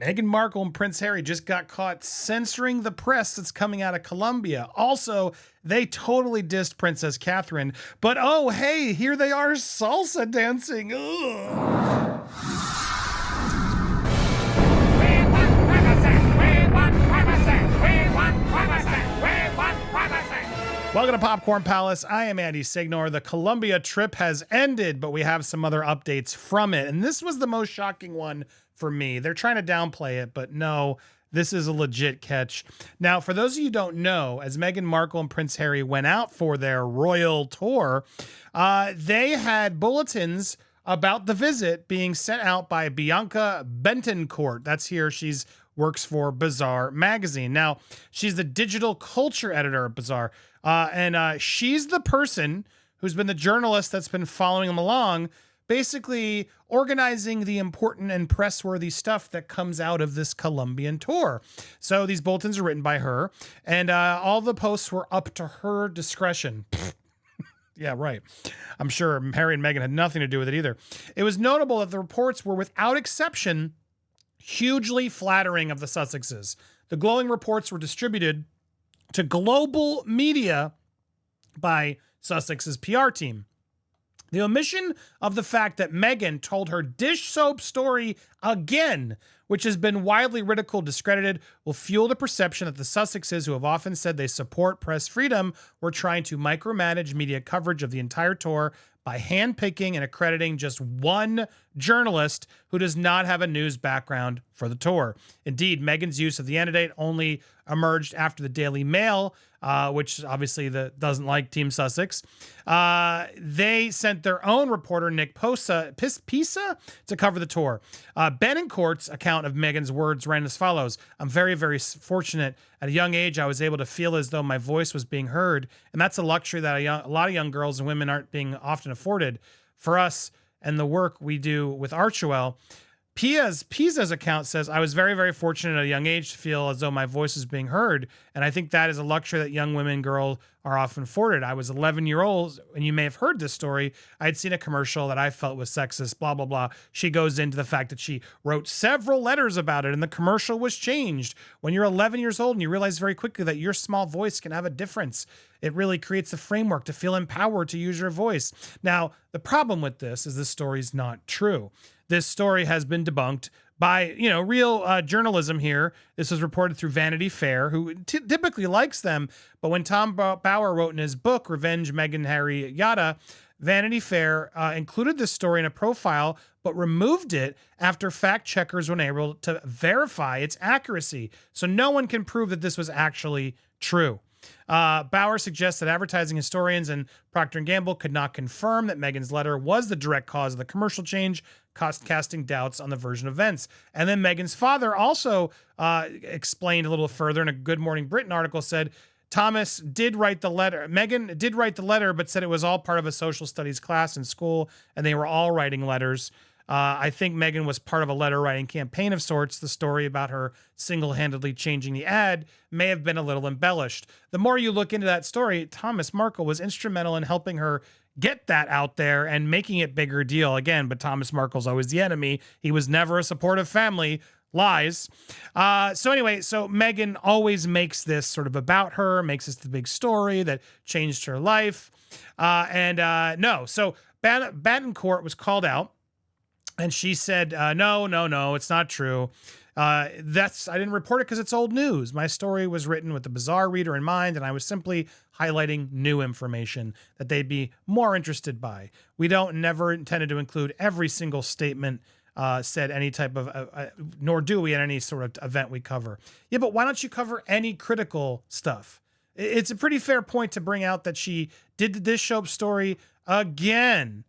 Meghan Markle and Prince Harry just got caught censoring the press that's coming out of Colombia. Also, they totally dissed Princess Catherine. But oh, hey, here they are salsa dancing. Ugh. Welcome to Popcorn Palace. I am Andy Signor. The Colombia trip has ended, but we have some other updates from it. And this was the most shocking one for me. They're trying to downplay it, but no, this is a legit catch. Now, for those of you who don't know, as Meghan Markle and Prince Harry went out for their royal tour, they had bulletins about the visit being sent out by Bianca Betancourt. That's here. She's works for Bazaar magazine. Now, she's the digital culture editor at Bazaar. And she's the person who's been the journalist that's been following them along, basically organizing the important and press-worthy stuff that comes out of this Colombian tour. So these bulletins are written by her, and all the posts were up to her discretion. Yeah, right. I'm sure Harry and Meghan had nothing to do with it either. It was notable that the reports were, without exception, hugely flattering of the Sussexes. The glowing reports were distributed to global media by Sussex's PR team. The omission of the fact that Meghan told her dish soap story again, which has been widely ridiculed, discredited, will fuel the perception that the Sussexes, who have often said they support press freedom, were trying to micromanage media coverage of the entire tour by handpicking and accrediting just one journalist who does not have a news background for the tour. Indeed, Meghan's use of the Anecdote only emerged after the Daily Mail, which obviously doesn't like Team Sussex. They sent their own reporter, Nick Pisa, to cover the tour. Betancourt's account of Meghan's words ran as follows. I'm very, very fortunate. At a young age, I was able to feel as though my voice was being heard. And that's a luxury that a lot of young girls and women aren't being often afforded. For us and the work we do with Archewell, Pisa's account says, I was very, very fortunate at a young age to feel as though my voice is being heard. And I think that is a luxury that young women and girls are often afforded. I was 11-year-old, and you may have heard this story. I had seen a commercial that I felt was sexist, blah, blah, blah. She goes into the fact that she wrote several letters about it, and the commercial was changed. When you're 11 years old and you realize very quickly that your small voice can have a difference, it really creates the framework to feel empowered to use your voice. Now, the problem with this is this story is not true. This story has been debunked by, real journalism here. This was reported through Vanity Fair, who typically likes them. But when Tom Bauer wrote in his book, Revenge, Meghan, Harry, Yada, Vanity Fair included this story in a profile, but removed it after fact checkers were able to verify its accuracy. So no one can prove that this was actually true. Bauer suggests that advertising historians and Procter & Gamble could not confirm that Meghan's letter was the direct cause of the commercial change, casting doubts on the version of events. And then Meghan's father also explained a little further in a Good Morning Britain article, said Thomas did write the letter. Meghan did write the letter, but said it was all part of a social studies class in school, and they were all writing letters. I think Meghan was part of a letter writing campaign of sorts. The story about her single-handedly changing the ad may have been a little embellished. The more you look into that story, Thomas Markle was instrumental in helping her get that out there and making it bigger deal. Again, but Thomas Markle's always the enemy. He was never a supportive family. Lies. So Meghan always makes this sort of about her, makes this the big story that changed her life. So Betancourt was called out. And she said, no, it's not true. I didn't report it because it's old news. My story was written with the Bazaar reader in mind, and I was simply highlighting new information that they'd be more interested by. We never intended to include every single statement said any type of, nor do we at any sort of event we cover. Yeah, but why don't you cover any critical stuff? It's a pretty fair point to bring out that she did the dish soap story again.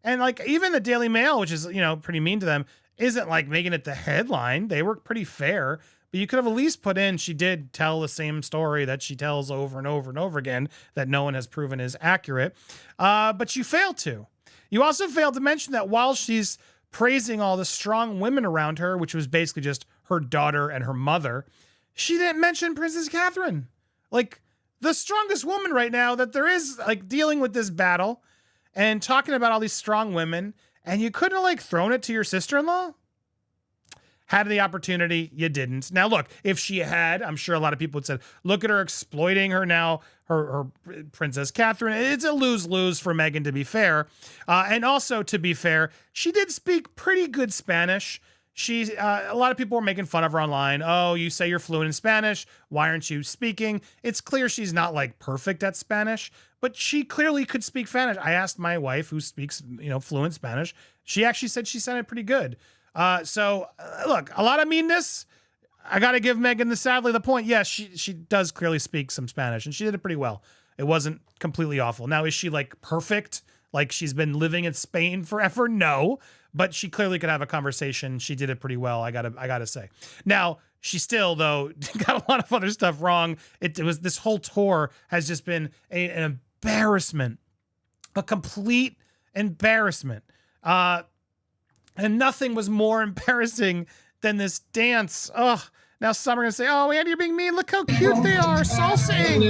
And even the Daily Mail, which is, pretty mean to them, isn't making it the headline. They were pretty fair, but you could have at least put in, she did tell the same story that she tells over and over and over again that no one has proven is accurate. But you failed to. You also failed to mention that while she's praising all the strong women around her, which was basically just her daughter and her mother, she didn't mention Princess Catherine. The strongest woman right now that there is, dealing with this battle and talking about all these strong women, and you couldn't have thrown it to your sister-in-law? Had the opportunity, you didn't. Now, look, if she had, I'm sure a lot of people would say, look at her exploiting her now, her Princess Catherine. It's a lose-lose for Meghan, to be fair. And also, to be fair, she did speak pretty good Spanish. A lot of people were making fun of her online. Oh, you say you're fluent in Spanish. Why aren't you speaking? It's clear she's not like perfect at Spanish, but she clearly could speak Spanish. I asked my wife, who speaks, fluent Spanish. She actually said she sounded pretty good. Look, a lot of meanness. I got to give Meghan sadly the point. Yes, she does clearly speak some Spanish, and she did it pretty well. It wasn't completely awful. Now, is she like perfect? Like she's been living in Spain forever? No, but she clearly could have a conversation. She did it pretty well. I gotta say. Now, she still, though, got a lot of other stuff wrong. It was this whole tour has just been an embarrassment, a complete embarrassment. And nothing was more embarrassing than this dance. Ugh. Now some are going to say, oh, Andy, you're being mean. Look how cute they are. Salsing.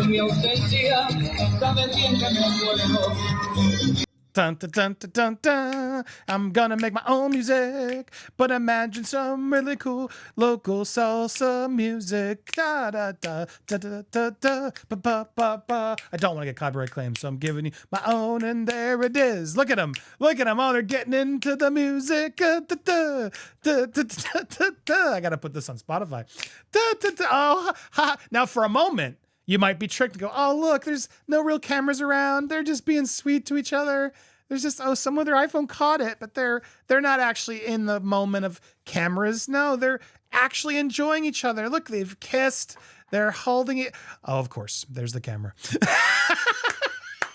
Dun, dun, dun, dun, dun, dun. I'm gonna make my own music, but imagine some really cool local salsa music. Da, da, da, da, da, da, da, ba, ba, ba, ba. I don't want to get copyright claims, so I'm giving you my own, and there it is. Look at them. Look at them. Oh, they're getting into the music. Da, da, da, da, da, da, da, da. I got to put this on Spotify. Da, da, da. Oh, ha. Now, for a moment, you might be tricked to go, oh, look, there's no real cameras around. They're just being sweet to each other. There's just, someone with their iPhone caught it, but they're not actually in the moment of cameras. No, they're actually enjoying each other. Look, they've kissed. They're holding it. Oh, of course, there's the camera.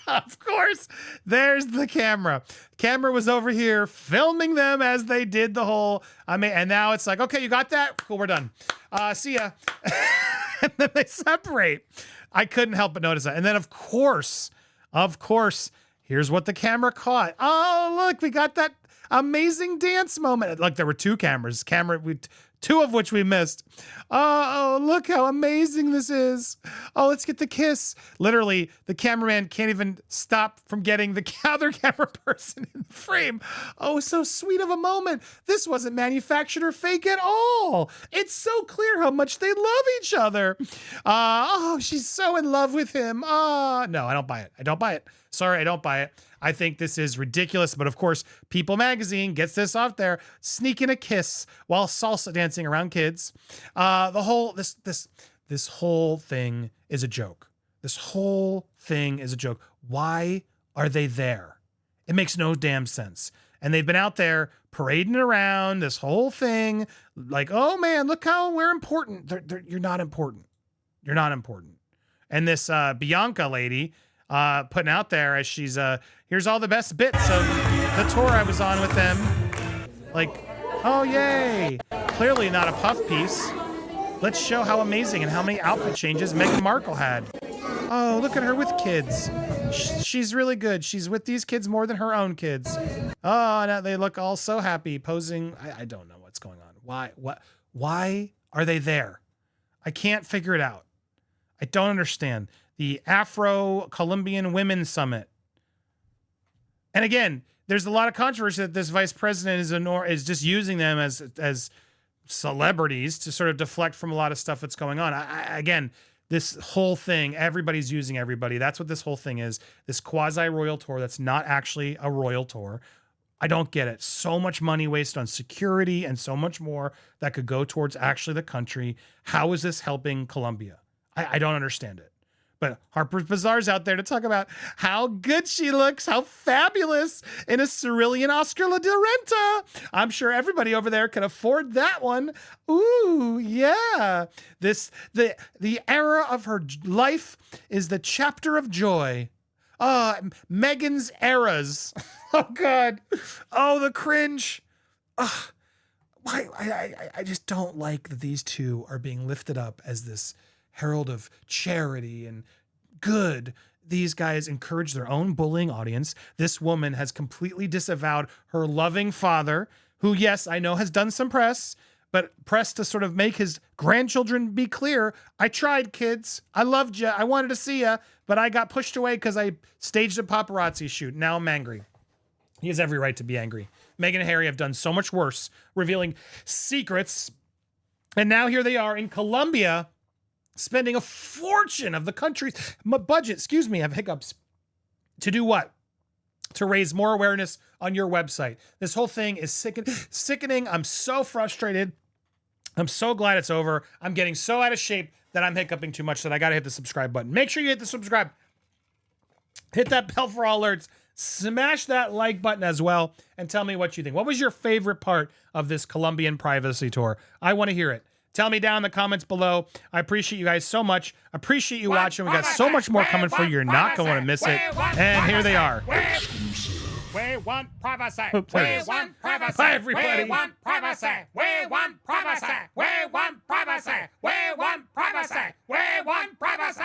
Of course, there's the camera. Camera was over here filming them as they did the whole, and now it's like, okay, you got that? Cool, we're done. See ya. And then they separate. I couldn't help but notice that. And then, of course, here's what the camera caught. Oh, look, we got that amazing dance moment. Like there were two cameras, two of which we missed. Oh, look how amazing this is. Oh, let's get the kiss. Literally, the cameraman can't even stop from getting the other camera person in the frame. Oh, so sweet of a moment. This wasn't manufactured or fake at all. It's so clear how much they love each other. Oh, she's so in love with him. No, I don't buy it. Sorry, I don't buy it. I think this is ridiculous, but of course, People Magazine gets this off there, sneaking a kiss while salsa dancing around kids. This whole thing is a joke. This whole thing is a joke. Why are they there? It makes no damn sense. And they've been out there parading around this whole thing, like, oh man, look how we're important. You're not important. You're not important. And this Bianca lady, putting out there as she's here's all the best bits of the tour I was on with them. Like, oh yay. Clearly not a puff piece. Let's show how amazing and how many outfit changes Meghan Markle had. Oh, look at her with kids. She's really good. She's with these kids more than her own kids. Oh, now they look all so happy posing. I don't know what's going on. Why are they there? I can't figure it out. I don't understand. The Afro-Colombian Women's Summit. And again, there's a lot of controversy that this vice president is just using them as celebrities to sort of deflect from a lot of stuff that's going on. Again, this whole thing, everybody's using everybody. That's what this whole thing is. This quasi-royal tour that's not actually a royal tour. I don't get it. So much money wasted on security and so much more that could go towards actually the country. How is this helping Colombia? I don't understand it. But Harper's Bazaar's out there to talk about how good she looks, how fabulous in a cerulean Oscar La de Renta. I'm sure everybody over there can afford that one. Ooh, yeah. The era of her life is the chapter of joy. Meghan's eras. Oh, God. Oh, the cringe. Ugh. I just don't like that these two are being lifted up as this herald of charity and good. These guys encourage their own bullying audience. This woman has completely disavowed her loving father, who, yes, I know has done some press, but press to sort of make his grandchildren be clear. I tried, kids. I loved you. I wanted to see you, but I got pushed away because I staged a paparazzi shoot. Now I'm angry. He has every right to be angry. Meghan and Harry have done so much worse, revealing secrets. And now here they are in Colombia, spending a fortune of the country's budget, excuse me, I have hiccups, to do what? To raise more awareness on your website. This whole thing is sickening. I'm so frustrated. I'm so glad it's over. I'm getting so out of shape that I'm hiccuping too much that I got to hit the subscribe button. Make sure you hit the subscribe. Hit that bell for all alerts. Smash that like button as well and tell me what you think. What was your favorite part of this Colombian privacy tour? I want to hear it. Tell me down in the comments below. I appreciate you guys so much. Appreciate you watching. We got so much more coming for you. You're not going to want to miss it. And here they are. We want privacy. Oops, there it is. We want privacy. Bye, everybody. We want privacy. We want privacy. We want privacy. We want privacy. We want privacy.